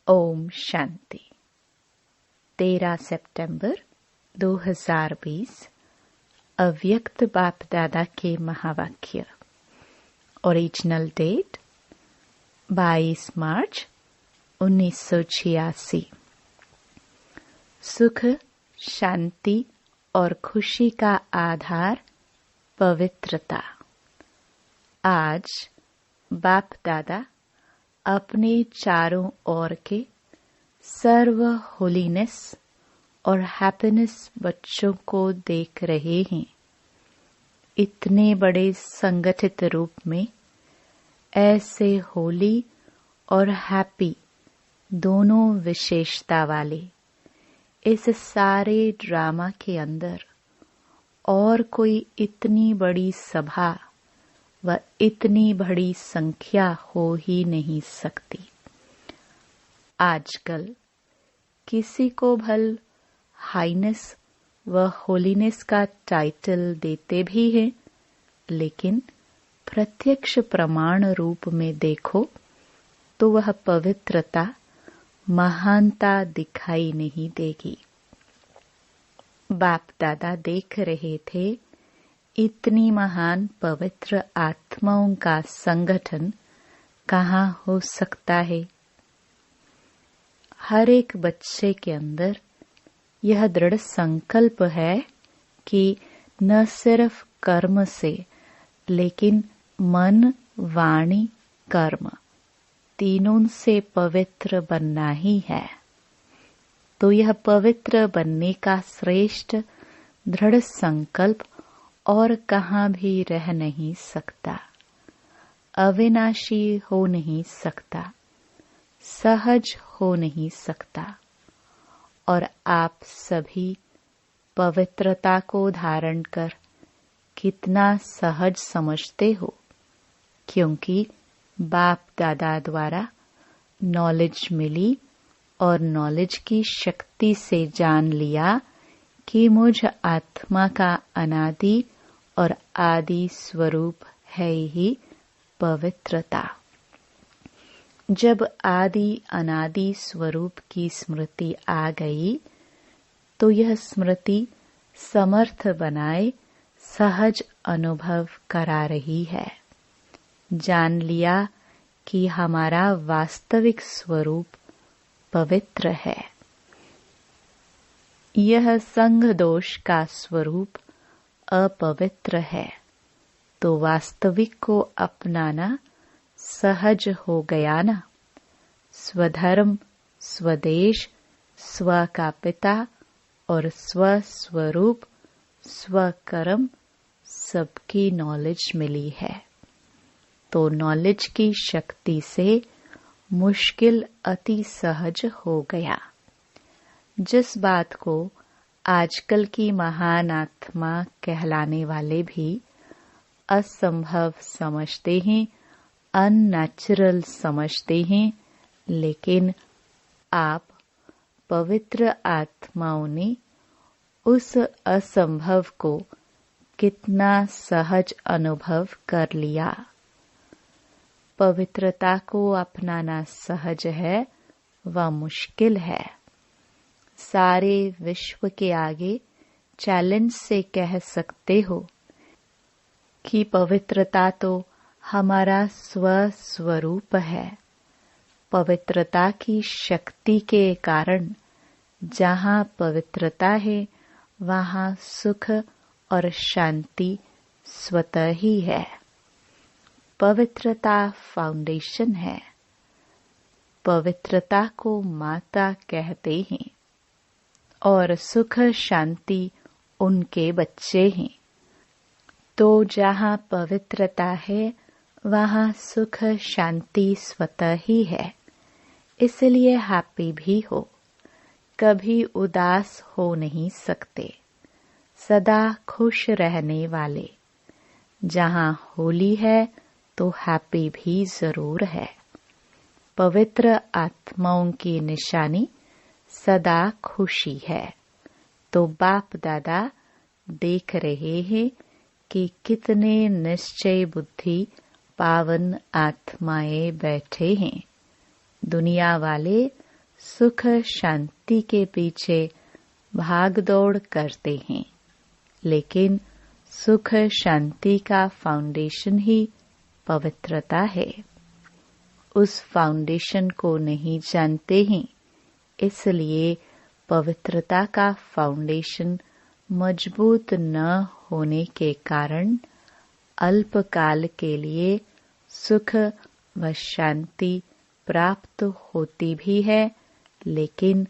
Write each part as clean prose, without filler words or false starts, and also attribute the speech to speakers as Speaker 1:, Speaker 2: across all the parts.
Speaker 1: ओम शांति। 13 सितंबर 2020 अव्यक्त बाप दादा के महावाक्य। ओरिजिनल डेट 22 मार्च 1986। सुख, शांति और खुशी का आधार पवित्रता। आज बाप दादा अपने चारों ओर के सर्व होलीनेस और हैप्पीनेस बच्चों को देख रहे हैं। इतने बड़े संगठित रूप में ऐसे होली और हैप्पी दोनों विशेषता वाले इस सारे ड्रामा के अंदर और कोई इतनी बड़ी सभा व इतनी बड़ी संख्या हो ही नहीं सकती। आजकल किसी को भल हाईनेस व होलीनेस का टाइटल देते भी हैं, लेकिन प्रत्यक्ष प्रमाण रूप में देखो तो वह पवित्रता, महानता दिखाई नहीं देगी। बाप दादा देख रहे थे इतनी महान पवित्र आत्माओं का संगठन कहाँ हो सकता है। हर एक बच्चे के अंदर यह दृढ़ संकल्प है कि न सिर्फ कर्म से लेकिन मन, वाणी, कर्म तीनों से पवित्र बनना ही है। तो यह पवित्र बनने का श्रेष्ठ दृढ़ संकल्प और कहाँ भी रह नहीं सकता, अविनाशी हो नहीं सकता, सहज हो नहीं सकता। और आप सभी पवित्रता को धारण कर कितना सहज समझते हो, क्योंकि बाप दादा द्वारा नॉलेज मिली और नॉलेज की शक्ति से जान लिया कि मुझ आत्मा का अनादि और आदि स्वरूप है ही पवित्रता। जब आदि अनादि स्वरूप की स्मृति आ गई तो यह स्मृति समर्थ बनाए सहज अनुभव करा रही है। जान लिया कि हमारा वास्तविक स्वरूप पवित्र है। यह संग दोष का स्वरूप अपवित्र है, तो वास्तविक को अपनाना सहज हो गया ना। स्वधर्म, स्वदेश, स्व का पिता और स्व स्वरूप, स्वकर्म सबकी नॉलेज मिली है। तो नॉलेज की शक्ति से मुश्किल अति सहज हो गया। जिस बात को आजकल की महान आत्मा कहलाने वाले भी असंभव समझते हैं, अननेचुरल समझते हैं, लेकिन आप पवित्र आत्माओं ने उस असंभव को कितना सहज अनुभव कर लिया। पवित्रता को अपनाना सहज है व मुश्किल है। सारे विश्व के आगे चैलेंज से कह सकते हो कि पवित्रता तो हमारा स्व स्वरूप है। पवित्रता की शक्ति के कारण जहाँ पवित्रता है वहाँ सुख और शांति स्वतः ही है। पवित्रता फाउंडेशन है। पवित्रता को माता कहते हैं और सुख शांति उनके बच्चे हैं। तो जहाँ पवित्रता है वहाँ सुख शांति स्वतः ही है। इसलिए हैप्पी भी हो, कभी उदास हो नहीं सकते, सदा खुश रहने वाले। जहाँ होली है तो हैप्पी भी जरूर है। पवित्र आत्माओं की निशानी सदा खुशी है। तो बाप दादा देख रहे हैं कि कितने निश्चय बुद्धि पावन आत्माएं बैठे हैं। दुनिया वाले सुख शांति के पीछे भाग दौड़ करते हैं, लेकिन सुख शांति का फाउंडेशन ही पवित्रता है। उस फाउंडेशन को नहीं जानते हैं, इसलिए पवित्रता का फाउंडेशन मजबूत न होने के कारण अल्पकाल के लिए सुख व शांति प्राप्त होती भी है, लेकिन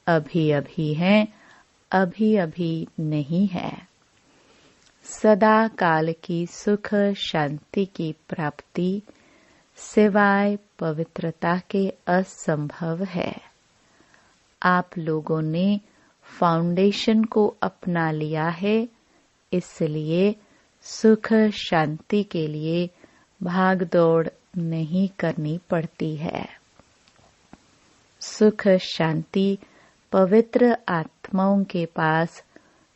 Speaker 1: अभी अभी है, अभी अभी नहीं है। सदा काल की सुख शांति की प्राप्ति सिवाय पवित्रता के असंभव है। आप लोगों ने फाउंडेशन को अपना लिया है, इसलिए सुख शांति के लिए भाग दौड़ नहीं करनी पड़ती है। सुख शांति पवित्र आत्माओं के पास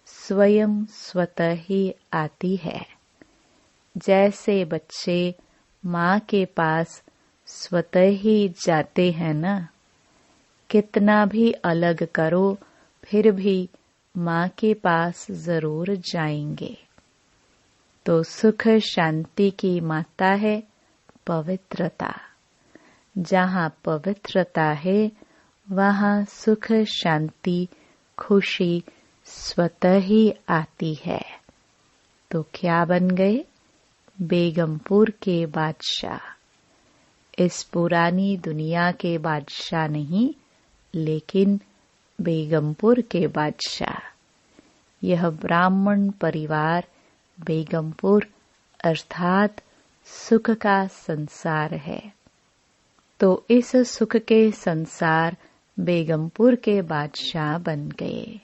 Speaker 1: स्वयं स्वतः ही आती है। जैसे बच्चे माँ के पास स्वतः ही जाते हैं ना, कितना भी अलग करो फिर भी माँ के पास जरूर जाएंगे। तो सुख शांति की माता है पवित्रता। जहाँ पवित्रता है वहाँ सुख शांति खुशी स्वतः ही आती है। तो क्या बन गए? बेगमपुर के बादशाह। इस पुरानी दुनिया के बादशाह नहीं, लेकिन बेगमपुर के बादशाह। यह ब्राह्मण परिवार बेगमपुर अर्थात सुख का संसार है। तो इस सुख के संसार बेगमपुर के बादशाह बन गए।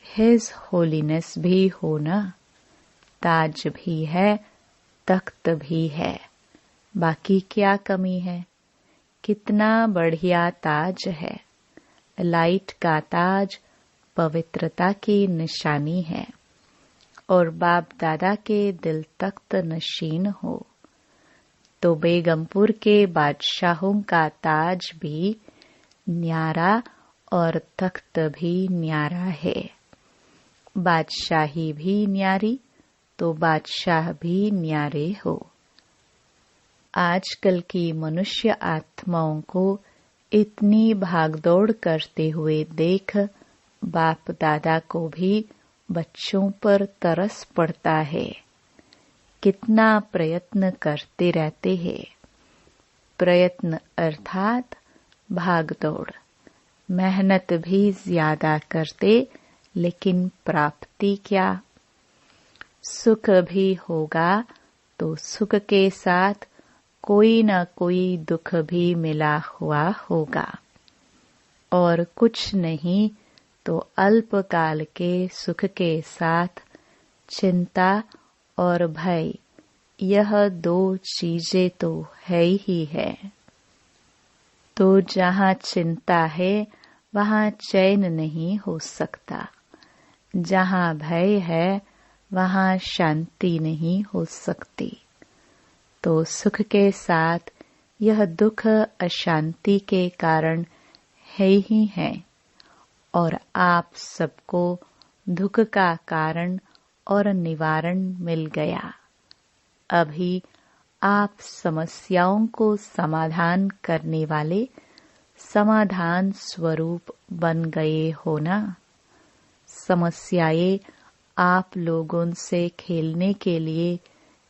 Speaker 1: हिज होलीनेस भी होना, ताज भी है, तख्त भी है, बाकी क्या कमी है? कितना बढ़िया ताज है। लाइट का ताज पवित्रता की निशानी है और बाप दादा के दिल तख्त नशीन हो। तो बेगमपुर के बादशाहों का ताज भी न्यारा और तख्त भी न्यारा है। बादशाही भी न्यारी तो बादशाह भी न्यारे हो। आजकल की मनुष्य आत्माओं को इतनी भागदौड़ करते हुए देख बाप दादा को भी बच्चों पर तरस पड़ता है। कितना प्रयत्न करते रहते हैं। प्रयत्न अर्थात भागदौड़। मेहनत भी ज्यादा करते, लेकिन प्राप्ति क्या? सुख भी होगा तो सुख के साथ कोई न कोई दुख भी मिला हुआ होगा, और कुछ नहीं तो अल्पकाल के सुख के साथ चिंता और भय, यह दो चीजें तो है ही है। तो जहाँ चिंता है वहाँ चैन नहीं हो सकता। जहाँ भय है वहाँ शांति नहीं हो सकती। तो सुख के साथ यह दुख अशांति के कारण है ही है, और आप सबको दुख का कारण और निवारण मिल गया। अभी आप समस्याओं को समाधान करने वाले समाधान स्वरूप बन गए हो ना। समस्याएं आप लोगों से खेलने के लिए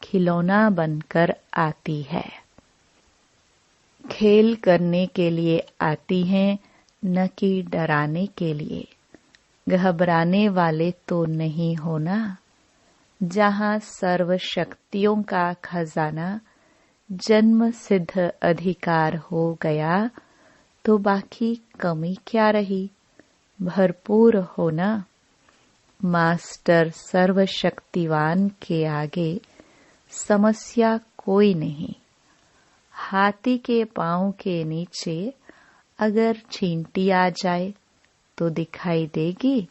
Speaker 1: खिलौना बनकर आती है। खेल करने के लिए आती हैं, न कि डराने के लिए। घबराने वाले तो नहीं होना। जहाँ सर्व शक्तियों का खजाना जन्म सिद्ध अधिकार हो गया, तो बाकी कमी क्या रही? भरपूर होना। मास्टर सर्वशक्तिवान के आगे समस्या कोई नहीं। हाथी के पांव के नीचे अगर चींटी आ जाए तो दिखाई देगी।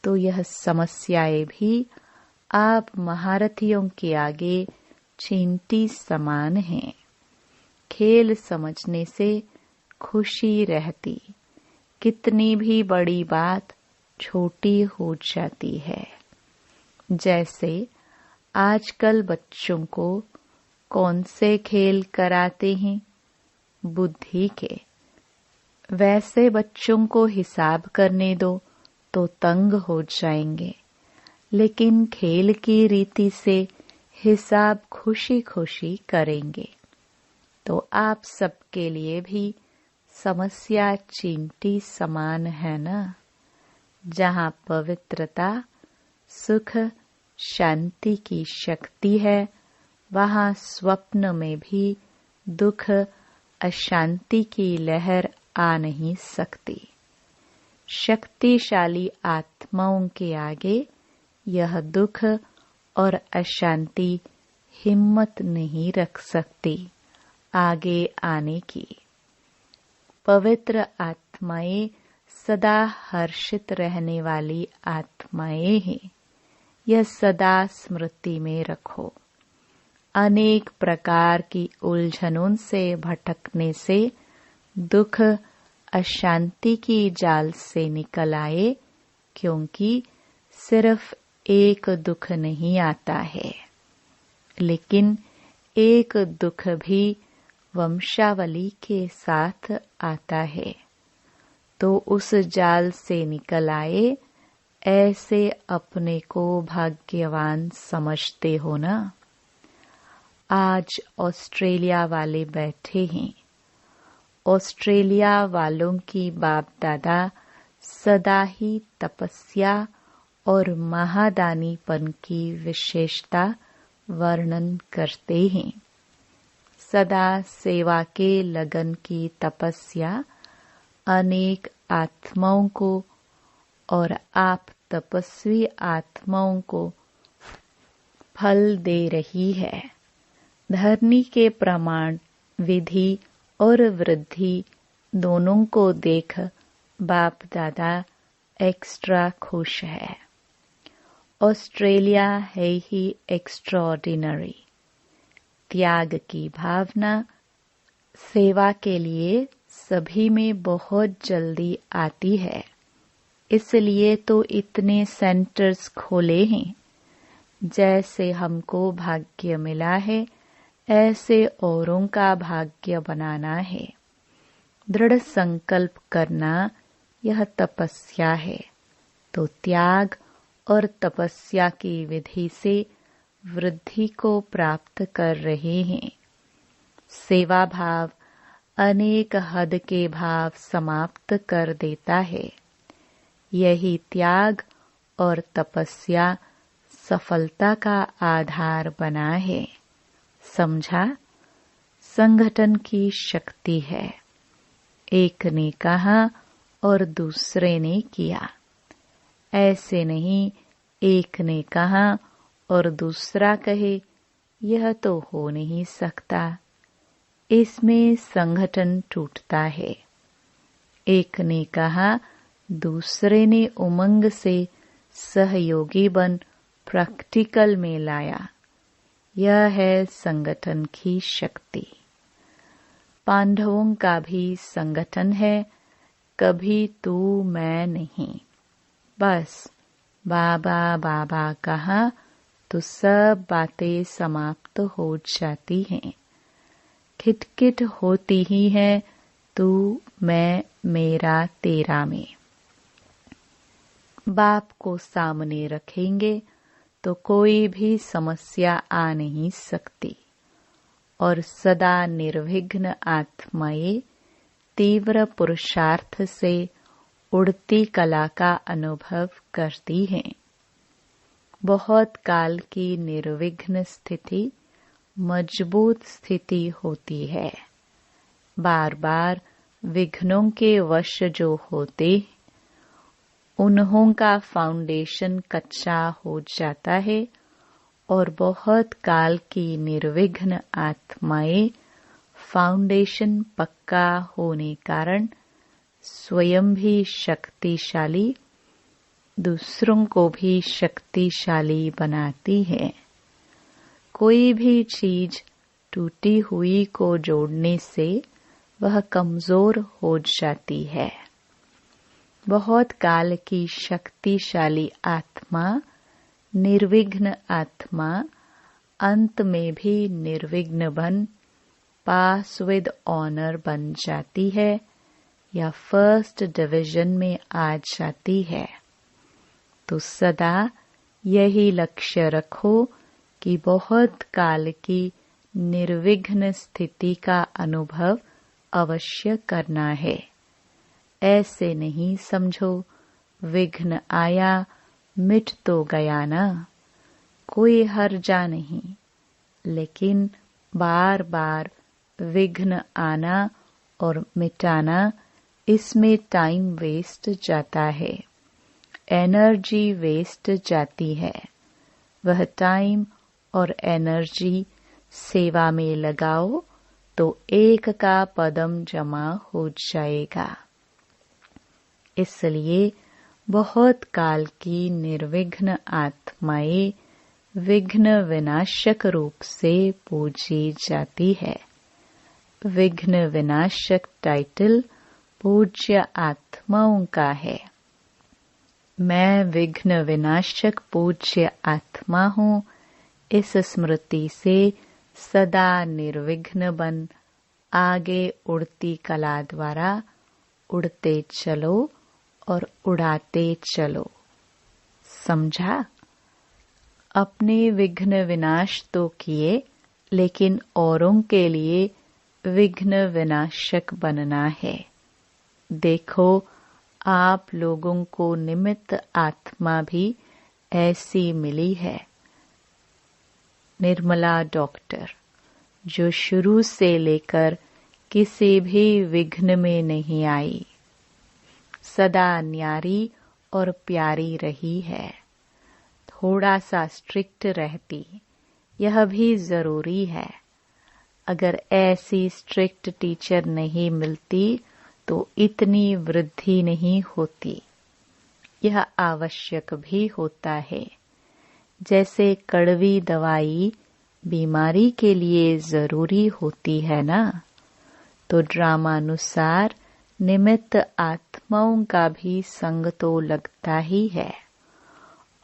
Speaker 1: तो यह समस्याएं भी आप महारथियों के आगे चींटी समान हैं। खेल समझने से खुशी रहती। कितनी भी बड़ी बात छोटी हो जाती है। जैसे आजकल बच्चों को कौन से खेल कराते हैं? बुद्धि के। वैसे बच्चों को हिसाब करने दो तो तंग हो जाएंगे, लेकिन खेल की रीति से हिसाब खुशी खुशी करेंगे। तो आप सबके लिए भी समस्या चिमटी समान है ना। जहाँ पवित्रता, सुख, शांति की शक्ति है, वहाँ स्वप्न में भी दुख, अशांति की लहर आ नहीं सकती। शक्तिशाली आत्माओं के आगे यह दुख और अशांति हिम्मत नहीं रख सकती आगे आने की। पवित्र आत्माएं सदा हर्षित रहने वाली आत्माएं हैं। यह सदा स्मृति में रखो। अनेक प्रकार की उलझनों से भटकने से, दुख, अशांति की जाल से निकल आए, क्योंकि सिर्फ एक दुख नहीं आता है, लेकिन एक दुख भी वंशावली के साथ आता है। तो उस जाल से निकल आए, ऐसे अपने को भाग्यवान समझते हो ना। आज ऑस्ट्रेलिया वाले बैठे हैं। ऑस्ट्रेलिया वालों की बाप दादा सदा ही तपस्या और महादानीपन की विशेषता वर्णन करते हैं। सदा सेवा के लगन की तपस्या अनेक आत्माओं को और आप तपस्वी आत्माओं को फल दे रही है। धरनी के प्रमाण, विधि और वृद्धि दोनों को देख बाप दादा एक्स्ट्रा खुश है। ऑस्ट्रेलिया है ही एक्स्ट्राऑर्डिनरी। त्याग की भावना सेवा के लिए सभी में बहुत जल्दी आती है। इसलिए तो इतने सेंटर्स खोले हैं। जैसे हमको भाग्य मिला है, ऐसे औरों का भाग्य बनाना है। दृढ़ संकल्प करना यह तपस्या है। तो त्याग और तपस्या की विधि से वृद्धि को प्राप्त कर रहे हैं। सेवा भाव अनेक हद के भाव समाप्त कर देता है। यही त्याग और तपस्या सफलता का आधार बना है। समझा? संगठन की शक्ति है। एक ने कहा और दूसरे ने किया। ऐसे नहीं एक ने कहा और दूसरा कहे, यह तो हो नहीं सकता। इसमें संगठन टूटता है। एक ने कहा, दूसरे ने उमंग से सहयोगी बन प्रैक्टिकल में लाया। यह है संगठन की शक्ति। पांडवों का भी संगठन है, कभी तू मैं नहीं। बस बाबा बाबा कहा तो सब बातें समाप्त हो जाती हैं। खिटखिट होती ही है तू मैं मेरा तेरा में। बाप को सामने रखेंगे तो कोई भी समस्या आ नहीं सकती। और सदा निर्विघ्न आत्माएं तीव्र पुरुषार्थ से उड़ती कला का अनुभव करती हैं। बहुत काल की निर्विघ्न स्थिति मजबूत स्थिति होती है। बार बार विघ्नों के वश जो होते, उन्हों का फाउंडेशन कच्चा हो जाता है और बहुत काल की निर्विघ्न आत्माएं फाउंडेशन पक्का होने कारण स्वयं भी शक्तिशाली, दूसरों को भी शक्तिशाली बनाती है। कोई भी चीज टूटी हुई को जोड़ने से वह कमजोर हो जाती है। बहुत काल की शक्तिशाली आत्मा, निर्विघ्न आत्मा अंत में भी निर्विघ्न बन पास विद ऑनर बन जाती है या फर्स्ट डिवीजन में आ जाती है। तो सदा यही लक्ष्य रखो कि बहुत काल की निर्विघ्न स्थिति का अनुभव अवश्य करना है। ऐसे नहीं समझो विघ्न आया मिट तो गया ना, कोई हर्जा नहीं, लेकिन बार बार विघ्न आना और मिटाना, इसमें टाइम वेस्ट जाता है, एनर्जी वेस्ट जाती है। वह टाइम और एनर्जी सेवा में लगाओ तो एक का पदम जमा हो जाएगा। इसलिए बहुत काल की निर्विघ्न आत्माएं विघ्न विनाशक रूप से पूजी जाती है। विघ्न विनाशक टाइटल पूज्य आत्माओं का है। मैं विघ्न विनाशक पूज्य आत्मा हूँ, इस स्मृति से सदा निर्विघ्न बन आगे उड़ती कला द्वारा उड़ते चलो और उड़ाते चलो। समझा? अपने विघ्न विनाश तो किए, लेकिन औरों के लिए विघ्न विनाशक बनना है। देखो, आप लोगों को निमित्त आत्मा भी ऐसी मिली है। निर्मला डॉक्टर, जो शुरू से लेकर किसी भी विघ्न में नहीं आई, सदा न्यारी और प्यारी रही है। थोड़ा सा स्ट्रिक्ट रहती, यह भी जरूरी है। अगर ऐसी स्ट्रिक्ट टीचर नहीं मिलती तो इतनी वृद्धि नहीं होती। यह आवश्यक भी होता है। जैसे कड़वी दवाई बीमारी के लिए जरूरी होती है ना, तो ड्रामानुसार निमित्त आत्माओं का भी संग तो लगता ही है।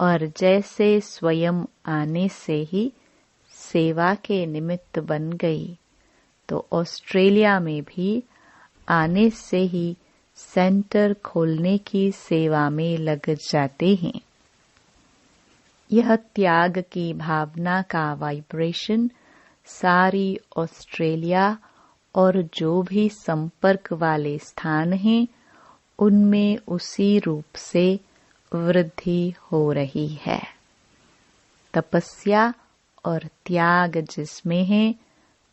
Speaker 1: और जैसे स्वयं आने से ही सेवा के निमित्त बन गई, तो ऑस्ट्रेलिया में भी आने से ही सेंटर खोलने की सेवा में लग जाते हैं। यह त्याग की भावना का वाइब्रेशन सारी ऑस्ट्रेलिया और जो भी संपर्क वाले स्थान हैं, उनमें उसी रूप से वृद्धि हो रही है। तपस्या और त्याग जिसमें है,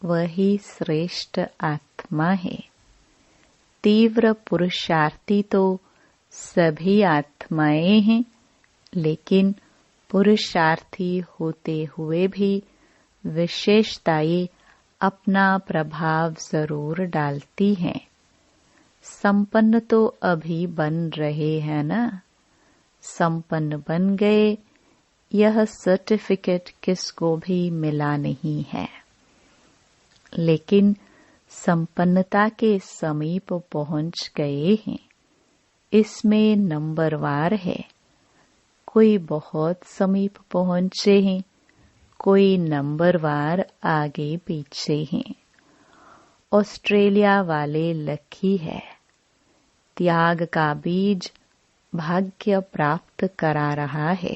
Speaker 1: वही श्रेष्ठ आत्मा है। तीव्र पुरुषार्थी तो सभी आत्माएं हैं, लेकिन पुरुषार्थी होते हुए भी विशेषताएं अपना प्रभाव जरूर डालती हैं। संपन्न तो अभी बन रहे हैं ना। संपन्न बन गए, यह सर्टिफिकेट किसको भी मिला नहीं है, लेकिन संपन्नता के समीप पहुंच गए हैं। इसमें नंबरवार है। कोई बहुत समीप पहुंचे हैं, कोई नंबरवार आगे पीछे हैं। ऑस्ट्रेलिया वाले लकी है। त्याग का बीज भाग्य प्राप्त करा रहा है।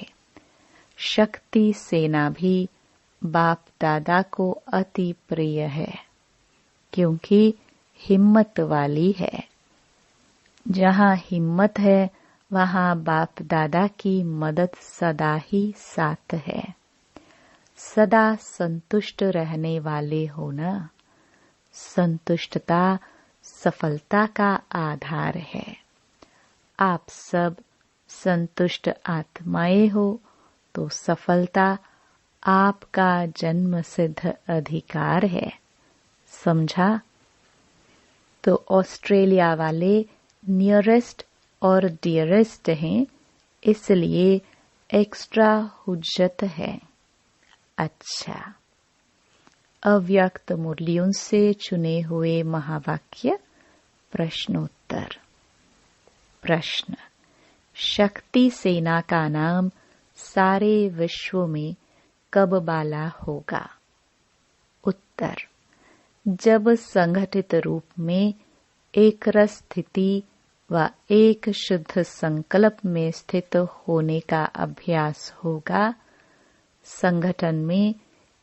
Speaker 1: शक्ति सेना भी बाप दादा को अति प्रिय है, क्योंकि हिम्मत वाली है। जहाँ हिम्मत है, वहाँ बाप दादा की मदद सदा ही साथ है। सदा संतुष्ट रहने वाले हो ना। संतुष्टता सफलता का आधार है। आप सब संतुष्ट आत्माएं हो तो सफलता आपका जन्म सिद्ध अधिकार है। समझा? तो ऑस्ट्रेलिया वाले नियरेस्ट और डियरेस्ट हैं, इसलिए एक्स्ट्रा हुज्जत है। अच्छा, अव्यक्त मुरलियों से चुने हुए महावाक्य। प्रश्नोत्तर। प्रश्न। शक्ति सेना का नाम सारे विश्व में कब बाला होगा? उत्तर। जब संगठित रूप में एक रस स्थिति व एक शुद्ध संकल्प में स्थित होने का अभ्यास होगा। संगठन में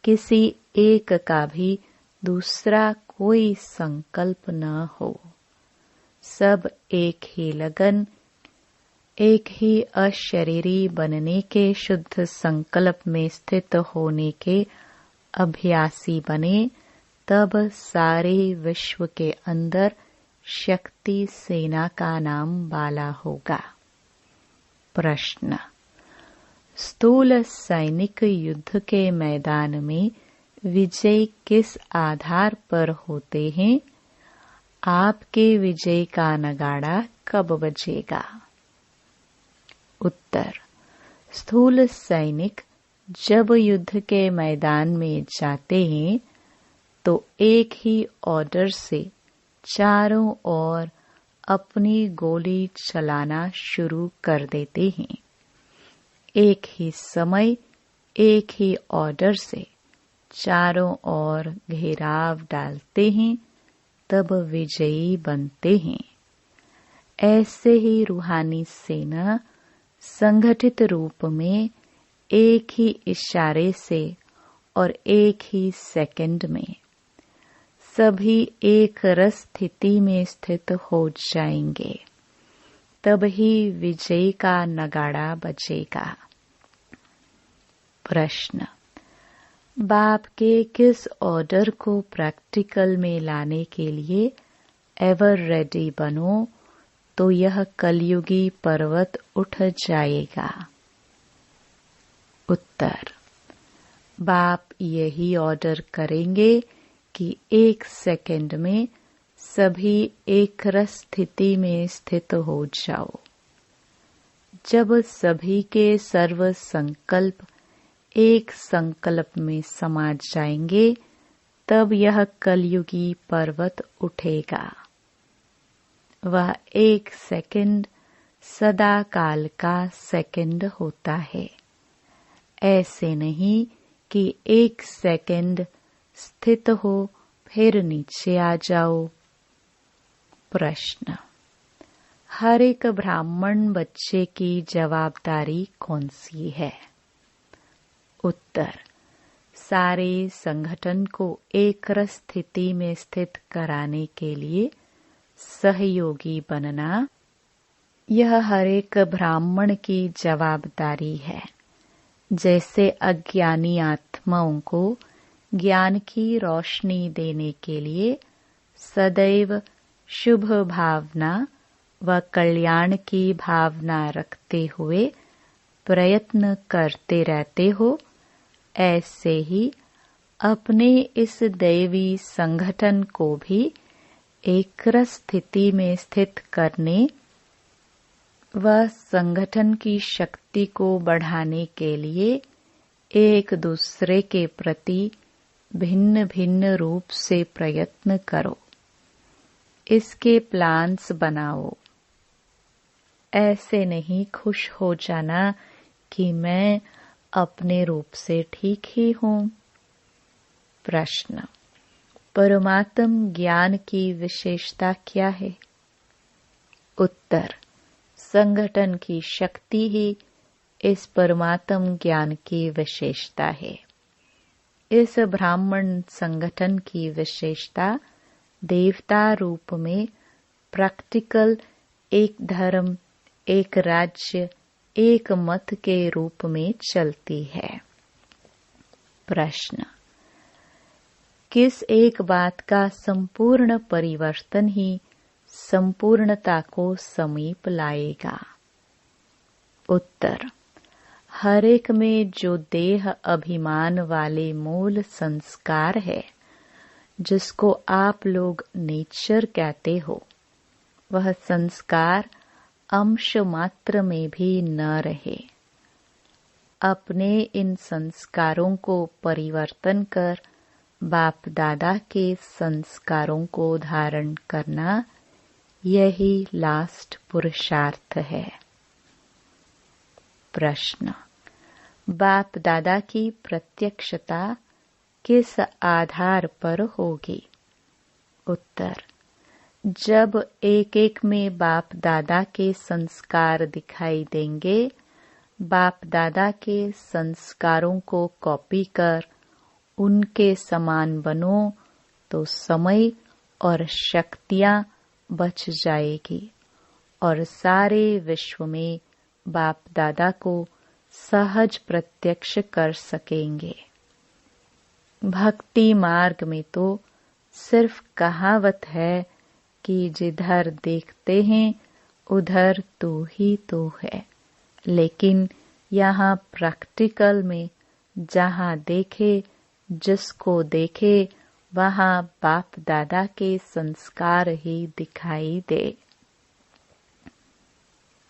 Speaker 1: किसी एक का भी दूसरा कोई संकल्प न हो। सब एक ही लगन, एक ही अशरीरी बनने के शुद्ध संकल्प में स्थित होने के अभ्यासी बने, तब सारे विश्व के अंदर शक्ति सेना का नाम बाला होगा। प्रश्न। स्थूल सैनिक युद्ध के मैदान में विजय किस आधार पर होते हैं? आपके विजय का नगाड़ा कब बजेगा? उत्तर। स्थूल सैनिक जब युद्ध के मैदान में जाते हैं तो एक ही ऑर्डर से चारों ओर अपनी गोली चलाना शुरू कर देते हैं। एक ही समय, एक ही ऑर्डर से चारों ओर घेराव डालते हैं, तब विजयी बनते हैं। ऐसे ही रूहानी सेना संगठित रूप में एक ही इशारे से और एक ही सेकंड में सभी एक रस स्थिति में स्थित हो जाएंगे, तब ही विजय का नगाड़ा बजेगा। प्रश्न। बाप के किस ऑर्डर को प्रैक्टिकल में लाने के लिए एवर रेडी बनो तो यह कलयुगी पर्वत उठ जाएगा? उत्तर। बाप यही ऑर्डर करेंगे कि एक सेकंड में सभी एक रस स्थिति में स्थित हो जाओ। जब सभी के सर्व संकल्प एक संकल्प में समा जाएंगे, तब यह कलयुगी पर्वत उठेगा। वह एक सेकंड सदा काल का सेकंड होता है। ऐसे नहीं कि एक सेकंड स्थित हो फिर नीचे आ जाओ। प्रश्न। हर एक ब्राह्मण बच्चे की जवाबदारी कौन सी है? उत्तर। सारे संगठन को एक रस स्थिति में स्थित कराने के लिए सहयोगी बनना, यह हर एक ब्राह्मण की जवाबदारी है। जैसे अज्ञानी आत्माओं को ज्ञान की रोशनी देने के लिए सदैव शुभ भावना व कल्याण की भावना रखते हुए प्रयत्न करते रहते हो, ऐसे ही अपने इस दैवी संगठन को भी एक रस स्थिति में स्थित करने व संगठन की शक्ति को बढ़ाने के लिए एक दूसरे के प्रति भिन्न भिन्न रूप से प्रयत्न करो। इसके प्लान्स बनाओ। ऐसे नहीं खुश हो जाना कि मैं अपने रूप से ठीक ही हूँ। प्रश्न। परमात्म ज्ञान की विशेषता क्या है? उत्तर। संगठन की शक्ति ही इस परमात्म ज्ञान की विशेषता है। इस ब्राह्मण संगठन की विशेषता देवता रूप में प्रैक्टिकल एक धर्म, एक राज्य, एक मत के रूप में चलती है। प्रश्न। किस एक बात का संपूर्ण परिवर्तन ही संपूर्णता को समीप लाएगा? उत्तर। हर एक में जो देह अभिमान वाले मूल संस्कार है, जिसको आप लोग नेचर कहते हो, वह संस्कार अंश मात्र में भी न रहे। अपने इन संस्कारों को परिवर्तन कर बाप दादा के संस्कारों को धारण करना यही लास्ट पुरुषार्थ है। प्रश्न, बाप दादा की प्रत्यक्षता किस आधार पर होगी? उत्तर, जब एक एक में बाप दादा के संस्कार दिखाई देंगे, बाप दादा के संस्कारों को कॉपी कर उनके समान बनो तो समय और शक्तियां बच जाएगी और सारे विश्व में बाप दादा को सहज प्रत्यक्ष कर सकेंगे। भक्ति मार्ग में तो सिर्फ कहावत है कि जिधर देखते हैं उधर तू ही तू है, लेकिन यहाँ प्रैक्टिकल में जहाँ देखे जिसको देखे वहाँ बाप दादा के संस्कार ही दिखाई दे।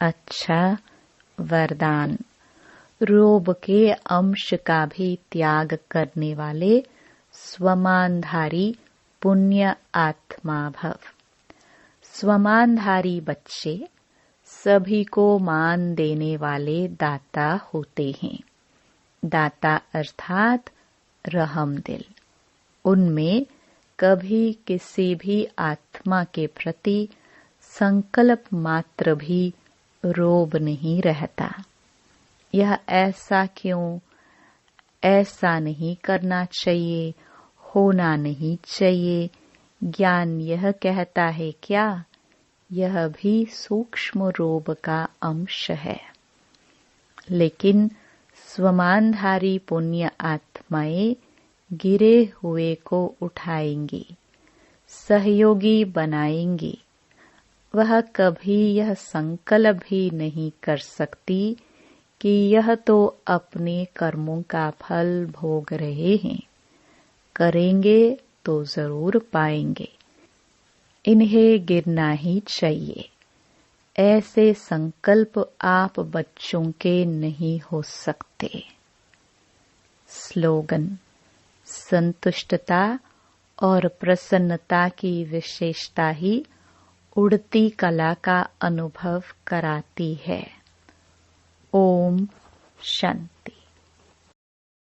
Speaker 1: अच्छा वरदान, रोब के अंश का भी त्याग करने वाले स्वमानधारी पुण्य आत्मा भव। स्वमानधारी बच्चे सभी को मान देने वाले दाता होते हैं। दाता अर्थात रहम दिल। उनमें कभी किसी भी आत्मा के प्रति संकल्प मात्र भी रोब नहीं रहता। यह ऐसा क्यों, ऐसा नहीं करना चाहिए, होना नहीं चाहिए, ज्ञान यह कहता है क्या? यह भी सूक्ष्म रोब का अंश है। लेकिन स्वमानधारी पुण्य आत्माएं गिरे हुए को उठाएंगी, सहयोगी बनाएंगी। वह कभी यह संकल्प भी नहीं कर सकती कि यह तो अपने कर्मों का फल भोग रहे हैं, करेंगे तो जरूर पाएंगे, इन्हें गिरना ही चाहिए। ऐसे संकल्प आप बच्चों के नहीं हो सकते। स्लोगन, संतुष्टता और प्रसन्नता की विशेषता ही उड़ती कला का अनुभव कराती है। ओम शांति।